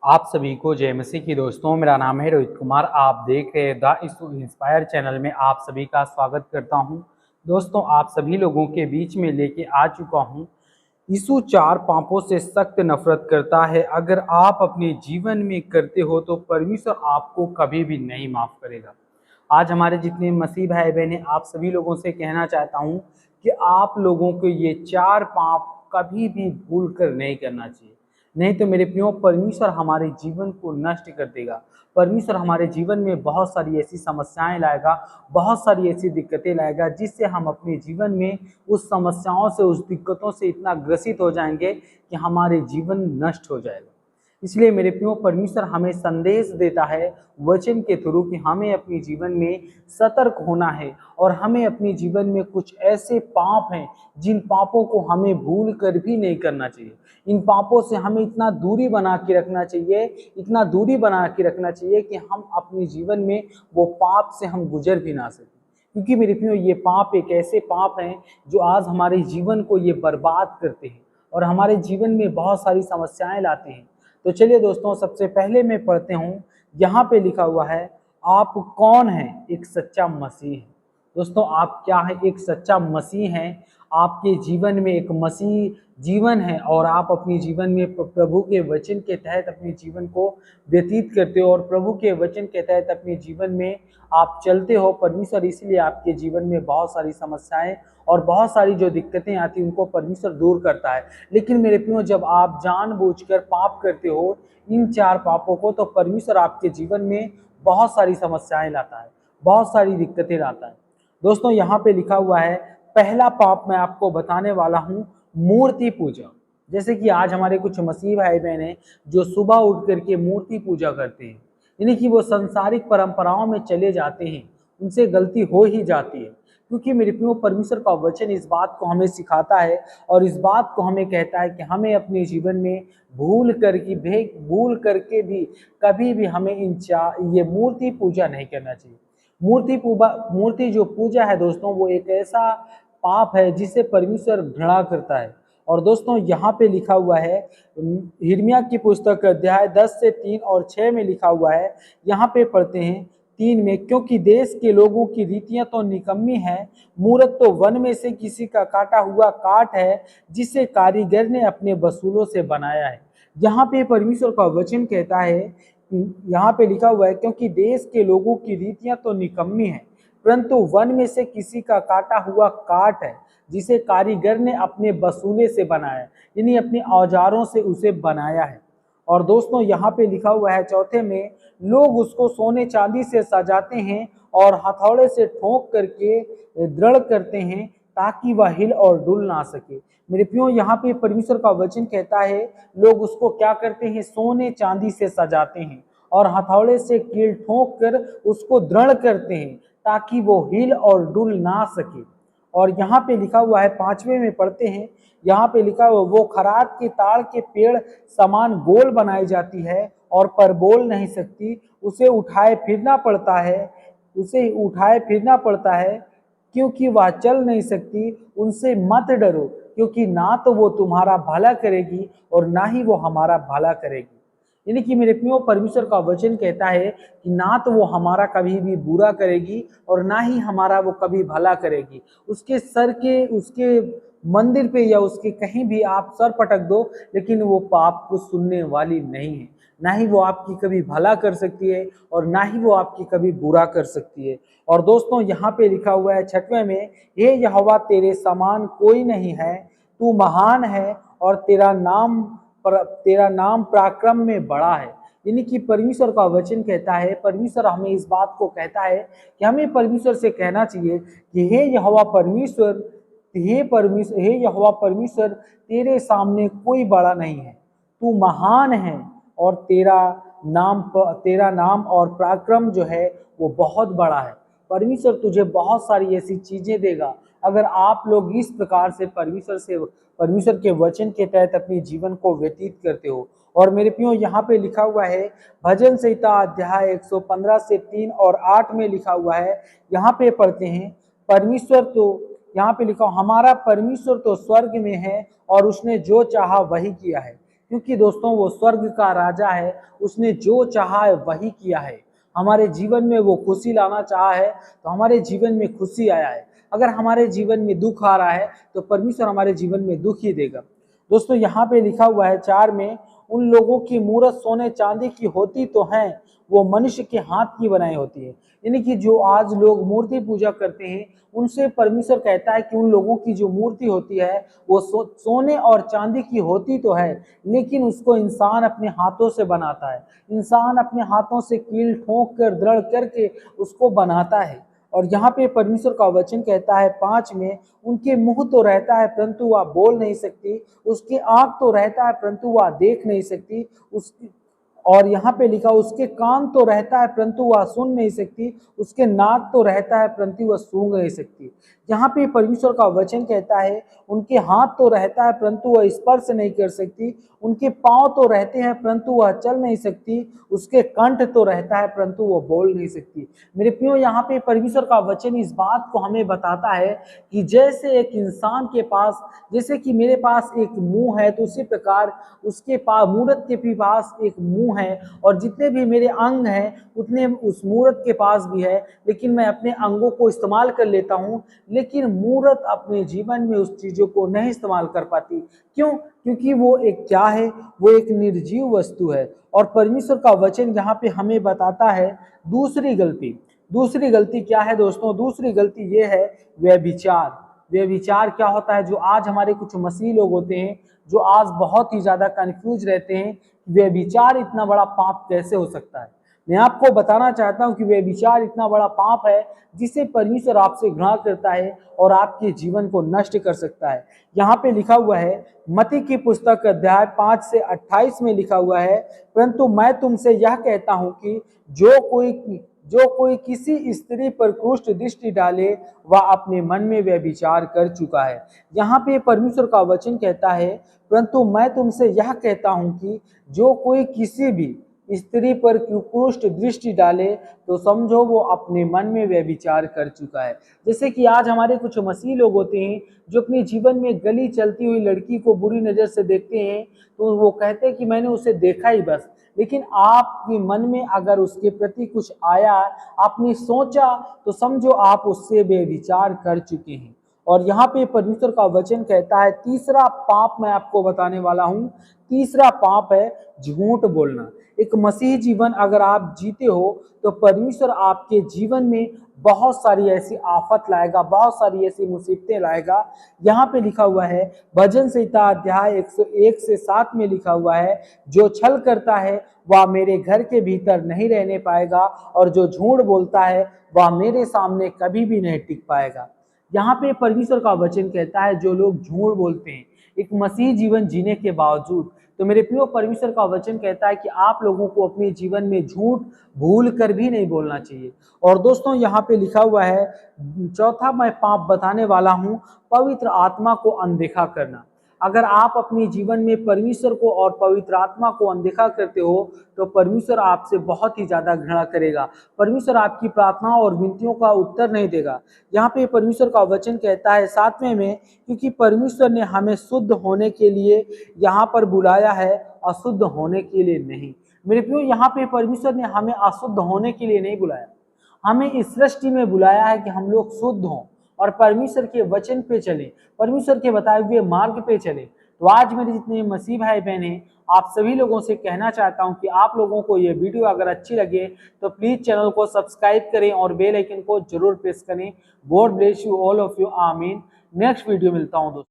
आप सभी को जय मसीह की दोस्तों। मेरा नाम है रोहित कुमार। आप देख रहे हैं द इंस्पायर चैनल में आप सभी का स्वागत करता हूं। दोस्तों, आप सभी लोगों के बीच में लेके आ चुका हूं। यीशु 4 पापों से सख्त नफरत करता है। अगर आप अपने जीवन में करते हो तो परमेश्वर आपको कभी भी नहीं माफ करेगा। आज हमारे जितने मसीह भाई बहन हैं, आप सभी लोगों से कहना चाहता हूं कि आप लोगों को ये 4 पाप कभी भी भूल कर नहीं करना चाहिए। नहीं तो मेरे प्रियो, परमेश्वर हमारे जीवन को नष्ट कर देगा। परमेश्वर हमारे जीवन में बहुत सारी ऐसी समस्याएं लाएगा, बहुत सारी ऐसी दिक्कतें लाएगा, जिससे हम अपने जीवन में उस समस्याओं से, उस दिक्कतों से इतना ग्रसित हो जाएंगे कि हमारे जीवन नष्ट हो जाएगा। इसलिए मेरे प्रियो, परमेश्वर हमें संदेश देता है वचन के थ्रू कि हमें अपने जीवन में सतर्क होना है और हमें अपने जीवन में कुछ ऐसे पाप हैं जिन पापों को हमें भूल कर भी नहीं करना चाहिए। इन पापों से हमें इतना दूरी बना के रखना चाहिए, इतना दूरी बना के रखना चाहिए कि हम अपने जीवन में वो पाप से हम गुजर भी ना सकें। क्योंकि मेरे प्रियो, ये पाप एक ऐसे पाप हैं जो आज हमारे जीवन को ये बर्बाद करते हैं और हमारे जीवन में बहुत सारी समस्याएं लाते हैं। तो चलिए दोस्तों, सबसे पहले मैं पढ़ते हूँ। यहाँ पे लिखा हुआ है, आप कौन हैं? एक सच्चा मसीह है। दोस्तों, आप क्या है? एक सच्चा मसीह हैं। आपके जीवन में एक मसीह जीवन है और आप अपने जीवन में प्रभु के वचन के तहत अपने जीवन को व्यतीत करते हो और प्रभु के वचन के तहत अपने जीवन में आप चलते हो। परमेश्वर इसलिए आपके जीवन में बहुत सारी समस्याएं और बहुत सारी जो दिक्कतें आती हैं उनको परमेश्वर दूर करता है। लेकिन मेरे प्रियो, जब आप जानबूझकर पाप करते हो इन 4 पापों को, तो परमेश्वर आपके जीवन में बहुत सारी समस्याएं लाता है, बहुत सारी दिक्कतें लाता है। दोस्तों, यहाँ पे लिखा हुआ है, पहला पाप मैं आपको बताने वाला हूँ, मूर्ति पूजा। जैसे कि आज हमारे कुछ मसीह भाई बहन हैं जो सुबह उठ करके मूर्ति पूजा करते हैं, यानी कि वो संसारिक परंपराओं में चले जाते हैं। उनसे गलती हो ही जाती है, क्योंकि मेरे प्रियो, परमेश्वर का वचन इस बात को हमें सिखाता है और इस बात को हमें कहता है कि हमें अपने जीवन में भूल करके भी कभी भी हमें ये मूर्ति पूजा नहीं करना चाहिए। मूर्ति जो पूजा है दोस्तों, वो एक ऐसा पाप है जिसे परमेश्वर घृणा करता है। और दोस्तों, यहाँ पे लिखा हुआ है, यिर्मयाह की पुस्तक अध्याय 10 से 3 और 6 में लिखा हुआ है। यहाँ पे पढ़ते हैं 3 में, क्योंकि देश के लोगों की रीतियां तो निकम्मी है, मूरत तो वन में से किसी का काटा हुआ काट है, जिसे कारीगर ने अपने वसूलों से बनाया है। यहाँ पे परमेश्वर का वचन कहता है, यहाँ पे लिखा हुआ है, क्योंकि देश के लोगों की रीतियां तो निकम्मी है, परंतु वन में से किसी का काटा हुआ काट है, जिसे कारीगर ने अपने वसूले से बनाया, यानी अपने औजारों से उसे बनाया है। और दोस्तों, यहाँ पे लिखा हुआ है 4 में, लोग उसको सोने चांदी से सजाते हैं और हथौड़े से ठोक करके दृढ़ करते हैं, ताकि वह हिल और डुल ना सके। मेरे प्रियो, यहाँ पे परमेश्वर का वचन कहता है, लोग उसको क्या करते हैं? सोने चांदी से सजाते हैं और हथौड़े से कील ठोक कर उसको दृढ़ करते हैं, ताकि वो हिल और डुल ना सके। और यहाँ पे लिखा हुआ है 5वें में पढ़ते हैं, यहाँ पे लिखा हुआ, वो खरात के ताड़ के पेड़ समान गोल बनाई जाती है और पर बोल नहीं सकती, उसे उठाए फिरना पड़ता है, क्योंकि वह चल नहीं सकती। उनसे मत डरो, क्योंकि ना तो वो तुम्हारा भला करेगी और ना ही वो हमारा भला करेगी। यानी कि मेरे प्रियो, परमेश्वर का वचन कहता है कि ना तो वो हमारा कभी भी बुरा करेगी और ना ही हमारा वो कभी भला करेगी। उसके मंदिर पे या उसके कहीं भी आप सर पटक दो, लेकिन वो पाप को सुनने वाली नहीं है। ना ही वो आपकी कभी भला कर सकती है और ना ही वो आपकी कभी बुरा कर सकती है। और दोस्तों, यहाँ पे लिखा हुआ है 6वें में, हे यहोवा, तेरे समान कोई नहीं है, तू महान है और तेरा नाम पराक्रम में बड़ा है। यानी कि परमेश्वर का वचन कहता है, परमेश्वर हमें इस बात को कहता है कि हमें परमेश्वर से कहना चाहिए कि हे यहोवा परमेश्वर, तेरे सामने कोई बड़ा नहीं है, तू महान है और तेरा नाम और पराक्रम जो है वो बहुत बड़ा है। परमेश्वर तुझे बहुत सारी ऐसी चीजें देगा अगर आप लोग इस प्रकार से परमेश्वर के वचन के तहत अपने जीवन को व्यतीत करते हो। और मेरे प्रियो, यहाँ पे लिखा हुआ है, भजन संहिता अध्याय 115 से 3 और 8 में लिखा हुआ है। यहाँ पे पढ़ते हैं, यहाँ पे लिखा, हमारा परमेश्वर तो स्वर्ग में है और उसने जो चाहा वही किया है, क्योंकि दोस्तों वो स्वर्ग का राजा है, उसने जो चाहा है वही किया है। हमारे जीवन में वो खुशी लाना चाहा है तो हमारे जीवन में खुशी आया है। अगर हमारे जीवन में दुख आ रहा है तो परमेश्वर हमारे जीवन में दुख ही देगा। दोस्तों यहाँ पे लिखा हुआ है 4 में, उन लोगों की मूरत सोने चांदी की होती तो है, वो मनुष्य के हाथ की बनाई होती है। यानी कि जो आज लोग मूर्ति पूजा करते हैं उनसे परमेश्वर कहता है कि उन लोगों की जो मूर्ति होती है वो सोने और चांदी की होती तो है, लेकिन उसको इंसान अपने हाथों से बनाता है। इंसान अपने हाथों से कील ठोक कर दृढ़ करके उसको बनाता है। और यहाँ पे परमेश्वर का वचन कहता है 5 में, उनके मुंह तो रहता है परंतु वह बोल नहीं सकती, उसके आंख तो रहता है परंतु वह देख नहीं सकती, उसकी और यहाँ पे लिखा उसके कान तो रहता है परंतु वह सुन नहीं सकती, उसके नाक तो रहता है परंतु वह सूंघ नहीं सकती। यहाँ पे परमेश्वर का वचन कहता है उनके हाथ तो रहता है परंतु वह स्पर्श नहीं कर सकती, उनके पांव तो रहते हैं परंतु वह चल नहीं सकती, उसके कंठ तो रहता है परंतु वह बोल नहीं सकती। मेरे प्रियो, यहाँ पे परमेश्वर का वचन इस बात को हमें बताता है कि जैसे एक इंसान के पास, जैसे कि मेरे पास एक मुंह है तो उसी प्रकार उसके पास, मूर्त के भी पास एक मुंह है, और जितने भी मेरे अंग हैं उतने उस मूर्त के पास भी है, लेकिन मैं अपने अंगों को इस्तेमाल कर लेता हूँ, लेकिन मूर्त अपने जीवन में उस चीजों को नहीं इस्तेमाल कर पाती। क्यों? क्योंकि वो एक क्या है, वो एक निर्जीव वस्तु है। और परमेश्वर का वचन यहाँ पे हमें बताता है दूसरी गलती क्या है दोस्तों? दूसरी गलती ये है व्यभिचार। व्यभिचार क्या होता है? जो आज हमारे कुछ मसीह लोग होते हैं जो आज बहुत ही ज्यादा कंफ्यूज रहते हैं, व्यभिचार इतना बड़ा पाप कैसे हो सकता है। मैं आपको बताना चाहता हूं कि व्यभिचार इतना बड़ा पाप है जिसे परमेश्वर आपसे घृणा करता है और आपके जीवन को नष्ट कर सकता है। यहाँ पे लिखा हुआ है मत्ती की पुस्तक अध्याय 5 से 28 में लिखा हुआ है, परंतु मैं तुमसे यह कहता हूं कि जो कोई किसी स्त्री पर कुष्ठ दृष्टि डाले वह अपने मन में व्यभिचार कर चुका है। यहाँ पे परमेश्वर का वचन कहता है परंतु मैं तुमसे यह कहता हूं कि जो कोई किसी भी स्त्री पर कुष्ठ दृष्टि डाले तो समझो वो अपने मन में व्यभिचार कर चुका है। जैसे कि आज हमारे कुछ मसीह लोग होते हैं जो अपने जीवन में गली चलती हुई लड़की को बुरी नजर से देखते हैं तो वो कहते हैं कि मैंने उसे देखा ही बस, लेकिन आपके मन में अगर उसके प्रति कुछ आया, आपने सोचा, तो समझो आप उससे व्यभिचार कर चुके हैं। और यहाँ पे परमेश्वर का वचन कहता है तीसरा पाप मैं आपको बताने वाला हूँ। तीसरा पाप है झूठ बोलना। एक मसीही जीवन अगर आप जीते हो तो परमेश्वर आपके जीवन में बहुत सारी ऐसी आफत लाएगा, बहुत सारी ऐसी मुसीबतें लाएगा। यहाँ पे लिखा हुआ है भजन संहिता अध्याय 101 से 7 में लिखा हुआ है, जो छल करता है वह मेरे घर के भीतर नहीं रहने पाएगा, और जो झूठ बोलता है वह मेरे सामने कभी भी नहीं टिक पाएगा। यहाँ पे परमेश्वर का वचन कहता है जो लोग झूठ बोलते हैं एक मसीही जीवन जीने के बावजूद, तो मेरे प्रिय परमेश्वर का वचन कहता है कि आप लोगों को अपने जीवन में झूठ भूल कर भी नहीं बोलना चाहिए। और दोस्तों यहाँ पे लिखा हुआ है चौथा मैं पाप बताने वाला हूँ, पवित्र आत्मा को अनदेखा करना। अगर आप अपने जीवन में परमेश्वर को और पवित्र आत्मा को अनदेखा करते हो तो परमेश्वर आपसे बहुत ही ज्यादा घृणा करेगा। परमेश्वर आपकी प्रार्थनाओं और विनतियों का उत्तर नहीं देगा। यहाँ पे परमेश्वर का वचन कहता है 7वें में, क्योंकि परमेश्वर ने हमें शुद्ध होने के लिए यहाँ पर बुलाया है, अशुद्ध होने के लिए नहीं। मेरे प्रियो, यहाँ पे परमेश्वर ने हमें अशुद्ध होने के लिए नहीं बुलाया, हमें इस सृष्टि में बुलाया है कि हम लोग शुद्ध हों और परमेश्वर के वचन पे चले, परमेश्वर के बताए हुए मार्ग पे चले। तो आज मेरे जितने मसीह भाई बहन हैं, आप सभी लोगों से कहना चाहता हूं कि आप लोगों को ये वीडियो अगर अच्छी लगे तो प्लीज चैनल को सब्सक्राइब करें और बेल आइकन को जरूर प्रेस करें। God bless you all of you, आमीन। नेक्स्ट वीडियो मिलता हूं दोस्तों।